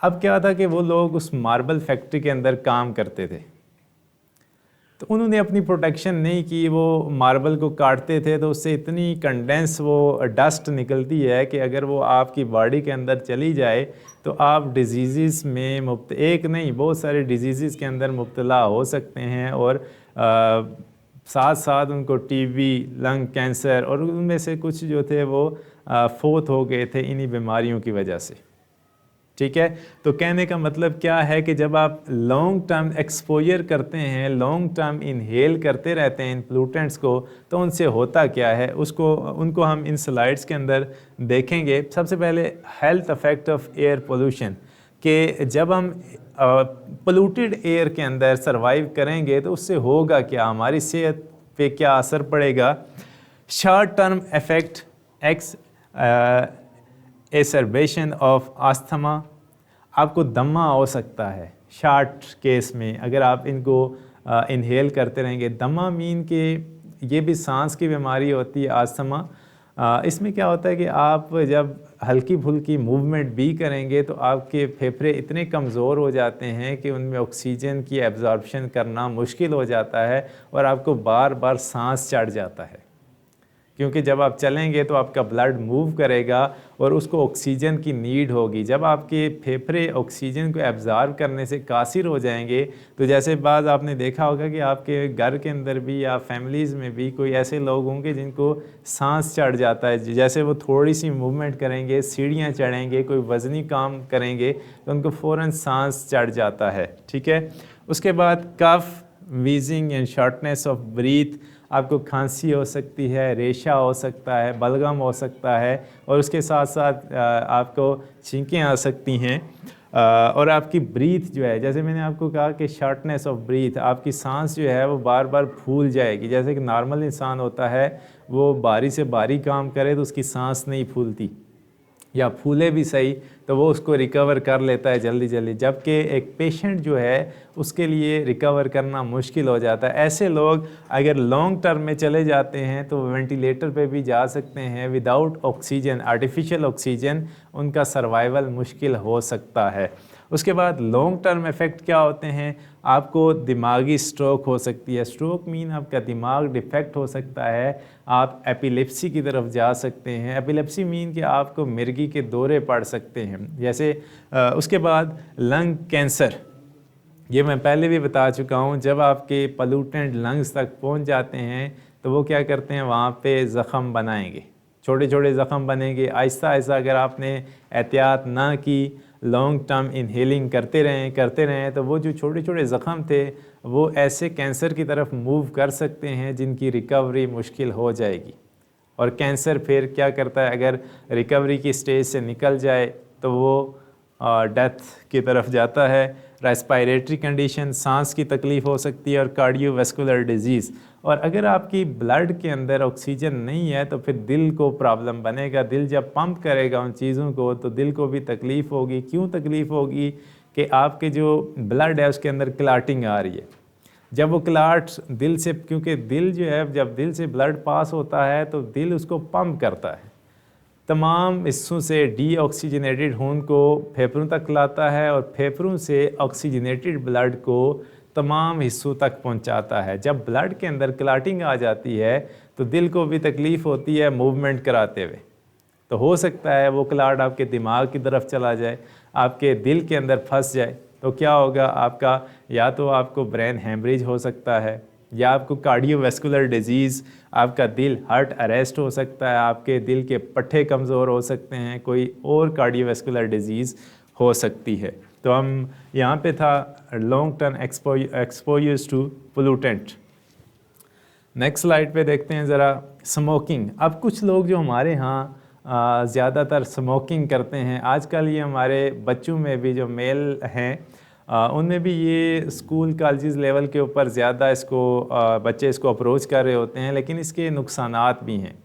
अब क्या था कि वो लोग उस मार्बल फैक्ट्री के अंदर काम करते थे, तो उन्होंने अपनी प्रोटेक्शन नहीं की, वो मार्बल को काटते थे तो उससे इतनी कंडेंस वो डस्ट निकलती है कि अगर वो आपकी बॉडी के अंदर चली जाए तो आप डिजीज़ में एक नहीं बहुत सारे डिजीज़ के अंदर मुब्तला हो सकते हैं, और साथ साथ उनको टीबी, लंग कैंसर, और उनमें से कुछ जो थे वो फोत हो गए थे इन्हीं बीमारियों की वजह से। ठीक है, तो कहने का मतलब क्या है कि जब आप लॉन्ग टर्म एक्सपोजर करते हैं, लॉन्ग टर्म इनहेल करते रहते हैं इन पोल्यूटेंट्स को, तो उनसे होता क्या है उनको हम इन स्लाइड्स के अंदर देखेंगे। सबसे पहले health effect of air pollution, कि जब हम पोल्यूटेड एयर के अंदर सरवाइव करेंगे तो उससे होगा क्या, हमारी सेहत पे क्या असर पड़ेगा। Short term effect exacerbation of asthma, आपको दमा हो सकता है शार्ट केस में अगर आप इनको इनहेल करते रहेंगे। दमा मीन के ये भी सांस की बीमारी होती है, आस्थमा। इसमें क्या होता है कि आप जब हल्की फुल्की मूवमेंट भी करेंगे तो आपके फेफड़े इतने कमज़ोर हो जाते हैं कि उनमें ऑक्सीजन की एब्जॉर्प्शन करना मुश्किल हो जाता है और आपको बार बार सांस चढ़ जाता है, क्योंकि जब आप चलेंगे तो आपका ब्लड मूव करेगा और उसको ऑक्सीजन की नीड होगी। जब आपके फेफड़े ऑक्सीजन को एब्ज़ॉर्ब करने से कासिर हो जाएंगे, तो जैसे बात आपने देखा होगा कि आपके घर के अंदर भी या फैमिलीज़ में भी कोई ऐसे लोग होंगे जिनको सांस चढ़ जाता है, जैसे वो थोड़ी सी मूवमेंट करेंगे, सीढ़ियाँ चढ़ेंगे, कोई वज़नी काम करेंगे तो उनको फ़ौरन सांस चढ़ जाता है। ठीक है, उसके बाद cough, wheezing and shortness of breath, आपको खांसी हो सकती है, रेशा हो सकता है, बलगम हो सकता है, और उसके साथ साथ आपको छींकें आ सकती हैं, और आपकी ब्रीथ जो है, जैसे मैंने आपको कहा कि शॉर्टनेस ऑफ ब्रीथ, आपकी सांस जो है वो बार बार फूल जाएगी। जैसे कि नॉर्मल इंसान होता है वो बारी से बारी काम करे तो उसकी सांस नहीं फूलती, या फूले भी सही तो वो उसको रिकवर कर लेता है जल्दी जल्दी, जबकि एक पेशेंट जो है उसके लिए रिकवर करना मुश्किल हो जाता है। ऐसे लोग अगर लॉन्ग टर्म में चले जाते हैं तो वेंटिलेटर पे भी जा सकते हैं। विदाउट ऑक्सीजन, आर्टिफिशियल ऑक्सीजन, उनका सर्वाइवल मुश्किल हो सकता है। उसके बाद लॉन्ग टर्म इफ़ेक्ट क्या होते हैं, आपको दिमागी स्ट्रोक हो सकती है। स्ट्रोक मीन आपका दिमाग डिफेक्ट हो सकता है, आप एपिलेप्सी की तरफ जा सकते हैं। एपिलेप्सी मीन कि आपको मिर्गी के दौरे पड़ सकते हैं जैसे। उसके बाद लंग कैंसर, ये मैं पहले भी बता चुका हूँ, जब आपके पॉल्यूटेंट लंग्स तक पहुँच जाते हैं तो वो क्या करते हैं, वहाँ पे ज़ख़म बनाएंगे, छोटे छोटे ज़ख़म बनेंगे। आहिस्ता आहिस्ता अगर आपने एहतियात ना की, लॉन्ग टर्म इनहेलिंग करते रहें तो वो जो छोटे छोटे ज़ख़म थे वो ऐसे कैंसर की तरफ मूव कर सकते हैं जिनकी रिकवरी मुश्किल हो जाएगी। और कैंसर फिर क्या करता है, अगर रिकवरी की स्टेज से निकल जाए तो वो डेथ की तरफ जाता है। रेस्पिरेटरी कंडीशन, सांस की तकलीफ़ हो सकती है, और कार्डियोवैस्कुलर डिजीज़। और अगर आपकी ब्लड के अंदर ऑक्सीजन नहीं है तो फिर दिल को प्रॉब्लम बनेगा। दिल जब पंप करेगा उन चीज़ों को तो दिल को भी तकलीफ़ होगी। क्यों तकलीफ़ होगी कि आपके जो ब्लड है उसके अंदर क्लाटिंग आ रही है। जब वो क्लाट दिल से, क्योंकि दिल जो है जब दिल से ब्लड पास होता है तो दिल उसको पंप करता है, तमाम हिस्सों से डीऑक्सीजनेटेड खून को फेफड़ों तक लाता है और फेफड़ों से ऑक्सीजनेटेड ब्लड को तमाम हिस्सों तक पहुंचाता है। जब ब्लड के अंदर क्लाटिंग आ जाती है तो दिल को भी तकलीफ़ होती है मूवमेंट कराते हुए। तो हो सकता है वो क्लाट आपके दिमाग की तरफ चला जाए, आपके दिल के अंदर फंस जाए, तो क्या होगा, आपका या तो आपको ब्रेन हेमरेज हो सकता है, या आपको कार्डियोवैस्कुलर डिजीज़, आपका दिल हार्ट अरेस्ट हो सकता है, आपके दिल के पट्टे कमज़ोर हो सकते हैं, कोई और कार्डियोवैस्कुलर डिजीज़ हो सकती है। तो हम यहाँ पे था long term exposure to pollutant. Next slide पे देखते हैं ज़रा स्मोकिंग। अब कुछ लोग जो हमारे यहाँ ज़्यादातर स्मोकिंग करते हैं आजकल, ये हमारे बच्चों में भी जो मेल हैं उनमें भी ये स्कूल कॉलेज लेवल के ऊपर ज़्यादा इसको बच्चे इसको अप्रोच कर रहे होते हैं, लेकिन इसके नुकसानात भी हैं।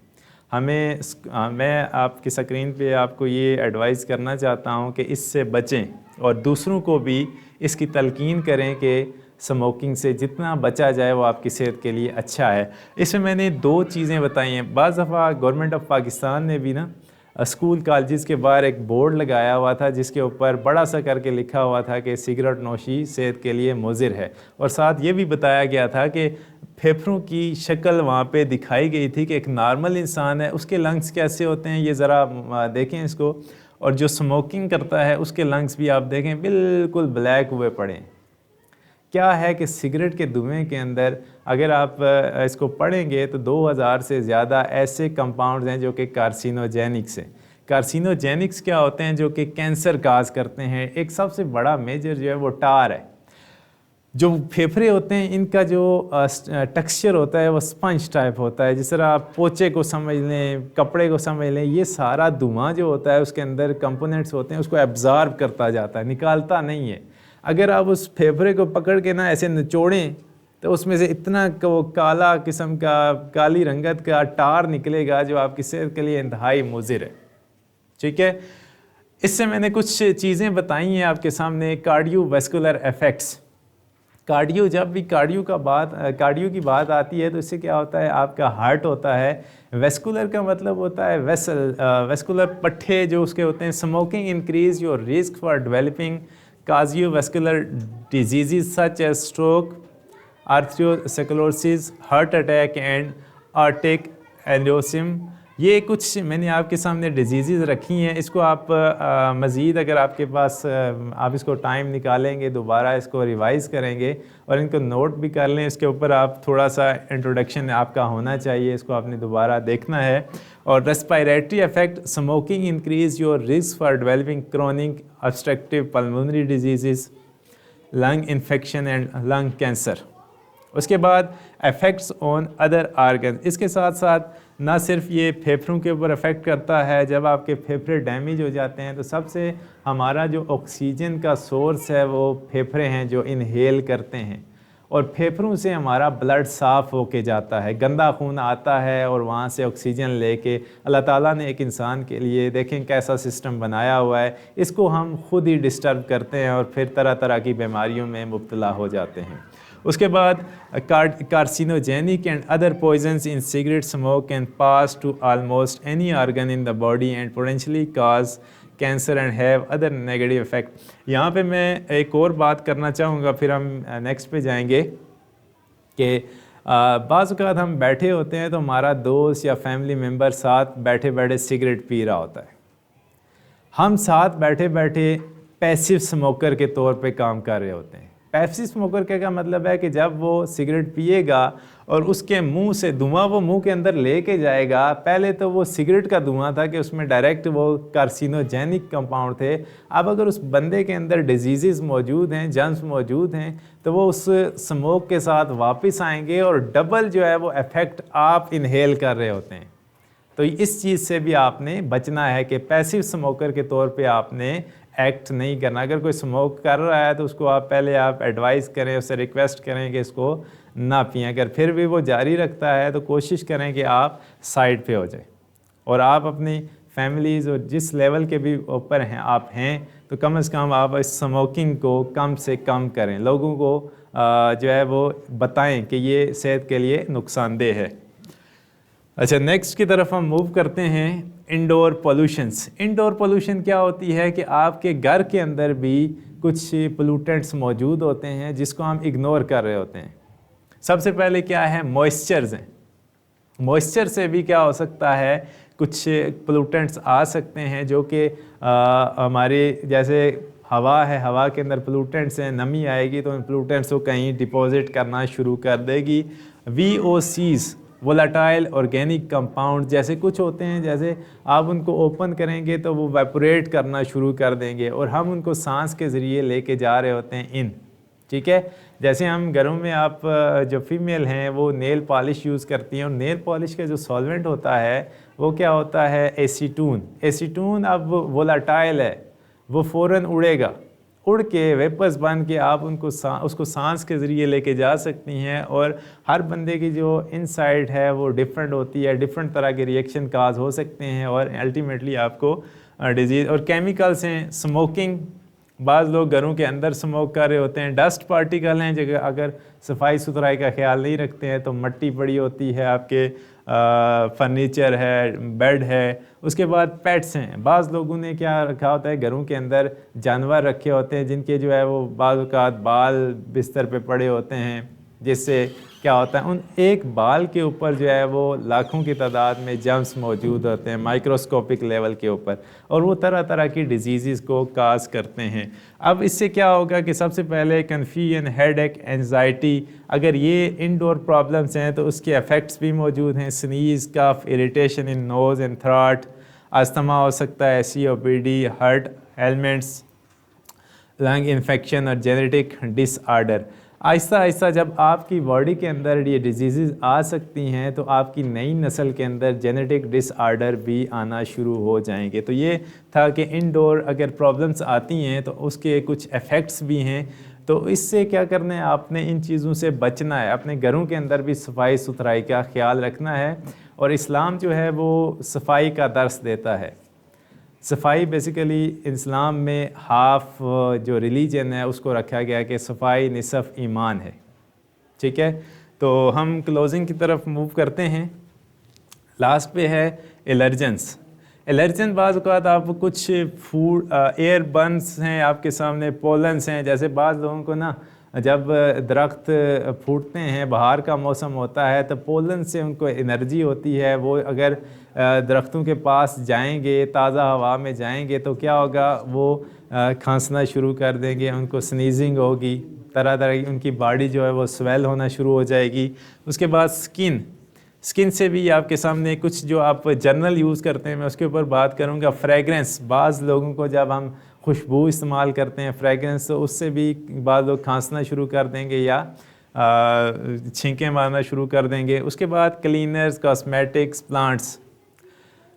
मैं आपकी स्क्रीन पे आपको ये एडवाइस करना चाहता हूँ कि इससे बचें और दूसरों को भी इसकी तलकीन करें कि स्मोकिंग से जितना बचा जाए वो आपकी सेहत के लिए अच्छा है। इसमें मैंने 2 चीज़ें बताई हैं। बाज़ दफ़ा गवर्नमेंट ऑफ पाकिस्तान ने भी ना स्कूल कॉलेज के बाहर एक बोर्ड लगाया हुआ था जिसके ऊपर बड़ा सा करके लिखा हुआ था कि सिगरेट नोशी सेहत के लिए मुज़िर है, और साथ ये भी बताया गया था कि फेफड़ों की शक्ल वहाँ पे दिखाई गई थी कि एक नॉर्मल इंसान है उसके लंग्स कैसे होते हैं, ये ज़रा देखें इसको। और जो स्मोकिंग करता है उसके लंग्स भी आप देखें बिल्कुल ब्लैक हुए पड़े हैं। क्या है कि सिगरेट के धुएं के अंदर अगर आप इसको पढ़ेंगे तो 2000 से ज़्यादा ऐसे कंपाउंड्स हैं जो कि कार्सिनोजेनिक्स हैं। कार्सिनोजेनिक्स क्या होते हैं, जो कि कैंसर काज करते हैं। एक सबसे बड़ा मेजर जो है वो टार है। जो फेफड़े होते हैं इनका जो टेक्सचर होता है वो स्पंज टाइप होता है। जिस तरह आप पोचे को समझ लें, कपड़े को समझ लें, ये सारा धुआं जो होता है उसके अंदर कंपोनेंट्स होते हैं, उसको एब्जॉर्ब करता जाता है, निकालता नहीं है। अगर आप उस फेफड़े को पकड़ के ना ऐसे निचोड़ें तो उसमें से इतना वो काला किस्म का, काली रंगत का टार निकलेगा जो आपकी सेहत के लिए इंतहाई मुज़िर है। ठीक है, इससे मैंने कुछ चीज़ें बताई हैं आपके सामने। Cardiovascular effects. जब भी कार्डियो की बात आती है तो इससे क्या होता है, आपका हार्ट होता है। वेस्कुलर का मतलब होता है वेसल, वेस्कुलर पट्टे जो उसके होते हैं। Smoking increase your risk for developing cardiovascular diseases such as stroke, arteriosclerosis, heart attack and aortic aneurysm। ये कुछ मैंने आपके सामने डिजीज़ रखी हैं। इसको आप मज़ीद अगर आपके पास आप इसको टाइम निकालेंगे, दोबारा इसको रिवाइज़ करेंगे और इनको नोट भी कर लें। इसके ऊपर आप थोड़ा सा इंट्रोडक्शन आपका होना चाहिए, इसको आपने दोबारा देखना है। और respiratory effect, smoking increase your risk for developing chronic obstructive pulmonary disease, lung infection and lung cancer. उसके बाद इफ़ेक्ट्स ऑन अदर आर्गन। इसके साथ साथ ना सिर्फ ये फेफड़ों के ऊपर अफेक्ट करता है, जब आपके फेफड़े डैमेज हो जाते हैं तो सबसे हमारा जो ऑक्सीजन का सोर्स है वो फेफड़े हैं जो इनहेल करते हैं, और फेफड़ों से हमारा ब्लड साफ़ होके जाता है, गंदा खून आता है और वहाँ से ऑक्सीजन लेके अल्लाह ताला ने एक इंसान के लिए देखें कैसा सिस्टम बनाया हुआ है, इसको हम खुद ही डिस्टर्ब करते हैं और फिर तरह तरह की बीमारियों में मुब्तला हो जाते हैं। उसके बाद carcinogenic and other poisons in cigarette smoke can pass to almost any organ in the body and potentially cause cancer and have other negative effect. यहाँ पे मैं एक और बात करना चाहूँगा, फिर हम नेक्स्ट पे जाएंगे कि बाज़ औक़ात हम बैठे होते हैं तो हमारा दोस्त या फैमिली मेम्बर साथ बैठे बैठे सिगरेट पी रहा होता है। हम साथ बैठे बैठे पैसिव स्मोकर के तौर पे काम कर रहे होते हैं। पैसिव स्मोकर का मतलब है कि जब वो सिगरेट पिएगा और उसके मुंह से धुआं वो मुंह के अंदर लेके जाएगा, पहले तो वो सिगरेट का धुआं था कि उसमें डायरेक्ट वो कार्सिनोजेनिक कंपाउंड थे। अब अगर उस बंदे के अंदर डिजीज़ मौजूद हैं, जर्म्स मौजूद हैं, तो वो उस स्मोक के साथ वापस आएंगे और डबल जो है वो इफ़ेक्ट आप इनहेल कर रहे होते हैं। तो इस चीज़ से भी आपने बचना है कि पैसिव स्मोकर के तौर पे आपने एक्ट नहीं करना। अगर कोई स्मोक कर रहा है तो उसको आप एडवाइस करें, उससे रिक्वेस्ट करें कि इसको ना पिएं। अगर फिर भी वो जारी रखता है तो कोशिश करें कि आप साइड पे हो जाए और आप अपनी फैमिलीज़ और जिस लेवल के भी ऊपर हैं आप हैं, तो कम से कम आप इस स्मोकिंग को कम से कम करें। लोगों को जो है वो बताएं कि ये सेहत के लिए नुकसानदेह है। अच्छा, नेक्स्ट की तरफ हम मूव करते हैं, इंडोर पोल्यूशंस। इंडोर पोल्यूशन क्या होती है कि आपके घर के अंदर भी कुछ पोल्यूटेंट्स मौजूद होते हैं जिसको हम इग्नोर कर रहे होते हैं। सबसे पहले क्या है, मॉइस्चर्स हैं। मॉइस्चर से भी क्या हो सकता है, कुछ पोल्यूटेंट्स आ सकते हैं जो कि हमारे जैसे हवा है, हवा के अंदर पोल्यूटेंट्स हैं, नमी आएगी तो उन पोल्यूटेंट्स को कहीं डिपॉजिट करना शुरू कर देगी। VOCs वोलाटाइल ऑर्गेनिक कंपाउंड जैसे कुछ होते हैं, जैसे आप उनको ओपन करेंगे तो वो वेपोरेट करना शुरू कर देंगे और हम उनको सांस के ज़रिए लेके जा रहे होते हैं इन। ठीक है, जैसे हम घरों में आप जो फीमेल हैं वो नेल पॉलिश यूज़ करती हैं और नेल पॉलिश का जो सॉल्वेंट होता है वो क्या होता है, एसीटून। एसीटून अब वोलाटाइल है, वो फ़ौरन उड़ेगा, उड़ के वेपर्स बन के आप उसको सांस के ज़रिए लेके जा सकती हैं। और हर बंदे की जो इनसाइड है वो डिफरेंट होती है, डिफरेंट तरह के रिएक्शन काज हो सकते हैं और अल्टीमेटली आपको डिजीज़। और केमिकल्स हैं, स्मोकिंग, बाज़ लोग घरों के अंदर स्मोक कर रहे होते हैं। डस्ट पार्टिकल हैं, जगह अगर सफाई सुथराई का ख्याल नहीं रखते हैं तो मट्टी पड़ी होती है, आपके फर्नीचर है, बेड है। उसके बाद पेट्स हैं, बाज़ लोगों ने क्या रखा होता है, घरों के अंदर जानवर रखे होते हैं जिनके जो है वो बाज़ औक़ात बाल बिस्तर पे पड़े होते हैं, जिससे क्या होता है उन एक बाल के ऊपर जो है वो लाखों की तादाद में जर्म्स मौजूद होते हैं माइक्रोस्कोपिक लेवल के ऊपर, और वो तरह तरह की डिजीज़ को काज करते हैं। अब इससे क्या होगा कि सबसे पहले कन्फ्यूजन, हेडेक, एंजाइटी, अगर ये इंडोर प्रॉब्लम्स हैं तो उसके इफ़ेक्ट्स भी मौजूद हैं। Sneeze, cough, irritation in nose and throat, asthma हो सकता है, COPD, heart ailments, lung infection और जेनेटिक डिसऑर्डर। आहिस्ता आहिस्ता जब आपकी बॉडी के अंदर ये डिजीज़ आ सकती हैं तो आपकी नई नस्ल के अंदर जेनेटिक डिसऑर्डर भी आना शुरू हो जाएंगे। तो ये था कि इंडोर अगर प्रॉब्लम्स आती हैं तो उसके कुछ इफ़ेक्ट्स भी हैं। तो इससे क्या करना है, आपने इन चीज़ों से बचना है, अपने घरों के अंदर भी सफाई सुथराई का ख्याल रखना है। और इस्लाम जो है वो सफाई का दर्स देता है। सफाई बेसिकली इस्लाम में हाफ जो रिलीजन है उसको रखा गया कि सफाई निसफ ईमान है। ठीक है, तो हम क्लोजिंग की तरफ मूव करते हैं। लास्ट पे है एलर्जेंस। एलर्जन बाज़ औक़ात आप कुछ फूड एयर बर्न्स हैं आपके सामने, पोलन्स हैं, जैसे बाज़ लोगों को ना जब दरख्त फूटते हैं, बहार का मौसम होता है, तो पोलन से उनको एनर्जी होती है। वो अगर दरख्तों के पास जाएंगे, ताज़ा हवा में जाएंगे तो क्या होगा, वो खांसना शुरू कर देंगे, उनको स्नीजिंग होगी, तरह तरह की उनकी बॉडी जो है वो स्वेल होना शुरू हो जाएगी। उसके बाद स्किन से भी आपके सामने कुछ जो आप जनरल यूज़ करते हैं, मैं उसके ऊपर बात करूँगा। फ्रेगरेंस, बाज़ लोगों को जब हम खुशबू इस्तेमाल करते हैं फ्रेगरेंस, तो उससे भी बाद लोग खांसना शुरू कर देंगे या छींकें मारना शुरू कर देंगे। उसके बाद क्लीनर्स, कॉस्मेटिक्स, प्लांट्स,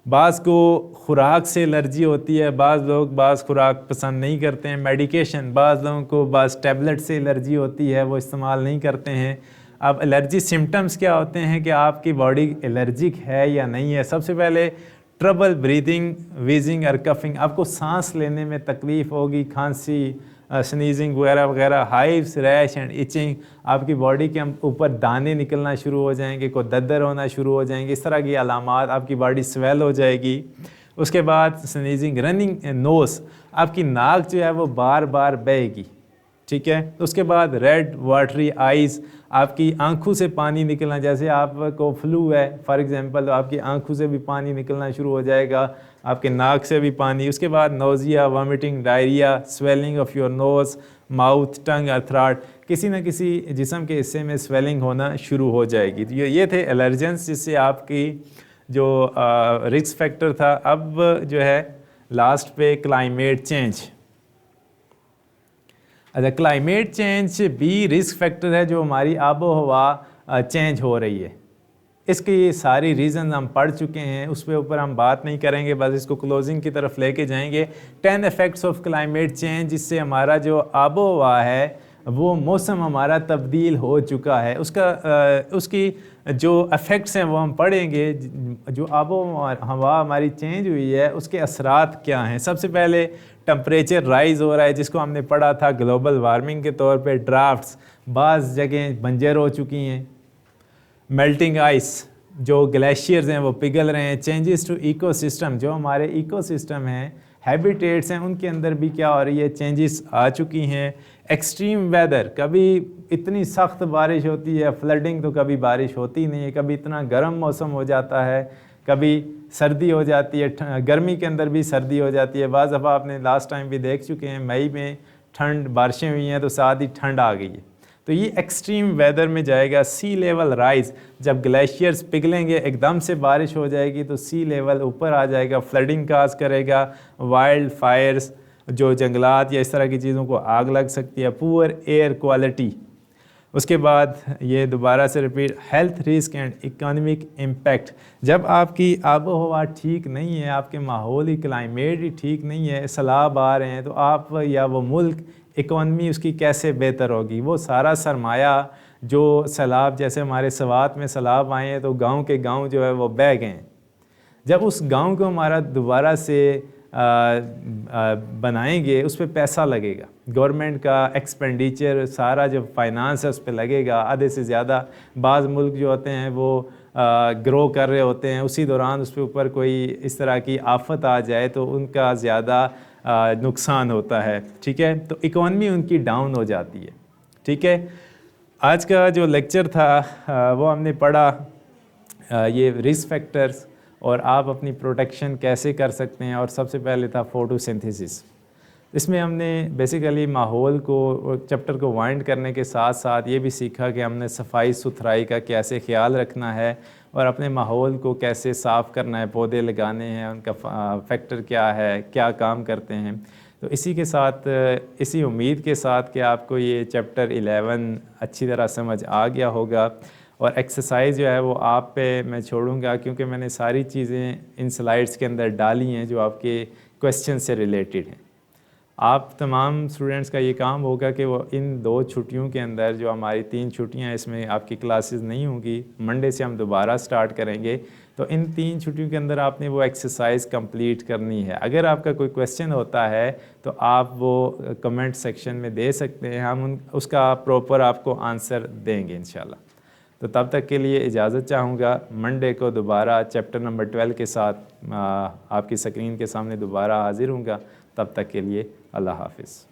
बाज़ को खुराक से एलर्जी होती है, बाज़ लोग बाज़ खुराक पसंद नहीं करते हैं। मेडिकेशन, बाज़ लोगों को बाज़ टैबलेट से एलर्जी होती है, वो इस्तेमाल नहीं करते हैं। अब एलर्जी सिम्टम्स क्या होते हैं कि आपकी बॉडी एलर्जिक है या नहीं है। सबसे पहले ट्रबल ब्रीदिंग, वीजिंग और कफिंग, आपको सांस लेने में तकलीफ़ होगी, खांसी, स्नीजिंग वगैरह वगैरह, हाइव्स, रैश एंड इचिंग, आपकी बॉडी के ऊपर दाने निकलना शुरू हो जाएंगे, को दद्दर होना शुरू हो जाएंगे, इस तरह की अलामात, आपकी बॉडी स्वेल हो जाएगी। उसके बाद स्नीजिंग, रनिंग नोज, आपकी नाक जो है वो बार बार बहेगी, ठीक है। उसके बाद रेड वाटरी आइज़, आपकी आंखों से पानी निकलना, जैसे आपको फ्लू है फॉर एग्जांपल तो आपकी आंखों से भी पानी निकलना शुरू हो जाएगा, आपके नाक से भी पानी। उसके बाद nausea, vomiting, diarrhoea, swelling of your nose, mouth, tongue और थ्रोट, किसी न किसी जिस्म के हिस्से में स्वेलिंग होना शुरू हो जाएगी। तो ये थे एलर्जेंस जिससे आपकी जो रिस्क फैक्टर था। अब जो है लास्ट पे क्लाइमेट चेंज। अच्छा, क्लाइमेट चेंज भी रिस्क फैक्टर है जो हमारी आबो हवा चेंज हो रही है। इसकी सारी रीज़न हम पढ़ चुके हैं, उस पे ऊपर हम बात नहीं करेंगे, बस इसको क्लोजिंग की तरफ लेके जाएंगे। 10 इफ़ेक्ट्स ऑफ क्लाइमेट चेंज, जिससे हमारा जो आबो हवा है वो मौसम हमारा तब्दील हो चुका है, उसकी जो इफ़ेक्ट्स हैं वो हम पढ़ेंगे। जो आबो हवा हमारी चेंज हुई है उसके असरात क्या हैं। सबसे पहले टेम्परेचर राइज़ हो रहा है, जिसको हमने पढ़ा था ग्लोबल वार्मिंग के तौर पे। ड्राफ्ट्स, बाज़ जगह बंजर हो चुकी हैं। मेल्टिंग आइस, जो ग्लेशियर्स हैं वो पिघल रहे हैं। चेंजेस टू इकोसिस्टम, जो हमारे इकोसिस्टम हैं, हैबिटेट्स हैं, उनके अंदर भी क्या हो रही है, चेंजेस आ चुकी हैं। एक्सट्रीम वेदर, कभी इतनी सख्त बारिश होती है, फ्लडिंग, तो कभी बारिश होती नहीं है, कभी इतना गर्म मौसम हो जाता है, कभी सर्दी हो जाती है, गर्मी के अंदर भी सर्दी हो जाती है। बाज़ दफ़ा आपने लास्ट टाइम भी देख चुके हैं, मई में ठंड, बारिशें हुई हैं तो साथ ही ठंड आ गई है, तो ये एक्सट्रीम वेदर में जाएगा। सी लेवल राइज, जब ग्लेशियर्स पिघलेंगे, एकदम से बारिश हो जाएगी तो सी लेवल ऊपर आ जाएगा, फ्लडिंग काज करेगा। वाइल्ड फायर्स, जो जंगलात या इस तरह की चीज़ों को आग लग सकती है। पुअर एयर क्वालिटी, उसके बाद ये दोबारा से repeat, health risk and economic impact, जब आपकी आबो हवा ठीक नहीं है, आपके माहौली क्लाइमेट ही ठीक नहीं है, सैलाब आ रहे हैं, तो आप या वो मुल्क इकॉनमी उसकी कैसे बेहतर होगी। वो सारा सरमाया जो सैलाब, जैसे हमारे सवात में सैलाब आए हैं तो गांव के गांव जो है वो बह गए हैं, जब उस गांव को हमारा दोबारा से बनाएंगे उस पर पैसा लगेगा, गवर्नमेंट का एक्सपेंडिचर, सारा जो फाइनेंस है उस पर लगेगा आधे से ज़्यादा। बाज़ मुल्क जो होते हैं वो ग्रो कर रहे होते हैं, उसी दौरान उस पे ऊपर कोई इस तरह की आफत आ जाए तो उनका ज़्यादा नुकसान होता है, ठीक है, तो इकॉनमी उनकी डाउन हो जाती है, ठीक है। आज का जो लेक्चर था वो हमने पढ़ा ये रिस्क फैक्टर्स और आप अपनी प्रोटेक्शन कैसे कर सकते हैं, और सबसे पहले था फोटोसिंथेसिस। इसमें हमने बेसिकली माहौल को, चैप्टर को वाइंड करने के साथ साथ ये भी सीखा कि हमने सफाई सुथराई का कैसे ख्याल रखना है और अपने माहौल को कैसे साफ़ करना है, पौधे लगाने हैं, उनका फैक्टर क्या है, क्या काम करते हैं। तो इसी के साथ, इसी उम्मीद के साथ कि आपको ये चैप्टर 11 अच्छी तरह समझ आ गया होगा। और एक्सरसाइज जो है वो आप पे मैं छोड़ूंगा, क्योंकि मैंने सारी चीज़ें इन स्लाइड्स के अंदर डाली हैं जो आपके क्वेश्चन से रिलेटेड हैं। आप तमाम स्टूडेंट्स का ये काम होगा कि वो इन 2 छुट्टियों के अंदर, जो हमारी 3 छुट्टियां हैं, इसमें आपकी क्लासेस नहीं होंगी, मंडे से हम दोबारा स्टार्ट करेंगे, तो इन 3 छुट्टियों के अंदर आपने वो एक्सरसाइज कंप्लीट करनी है। अगर आपका कोई क्वेश्चन होता है तो आप वो कमेंट सेक्शन में दे सकते हैं, हम उसका प्रॉपर आपको आंसर देंगे इंशाल्लाह। तो तब तक के लिए इजाज़त चाहूँगा। मंडे को दोबारा चैप्टर नंबर 12 के साथ आपकी स्क्रीन के सामने दोबारा हाजिर हूँगा। तब तक के लिए अल्लाह हाफ़िज़।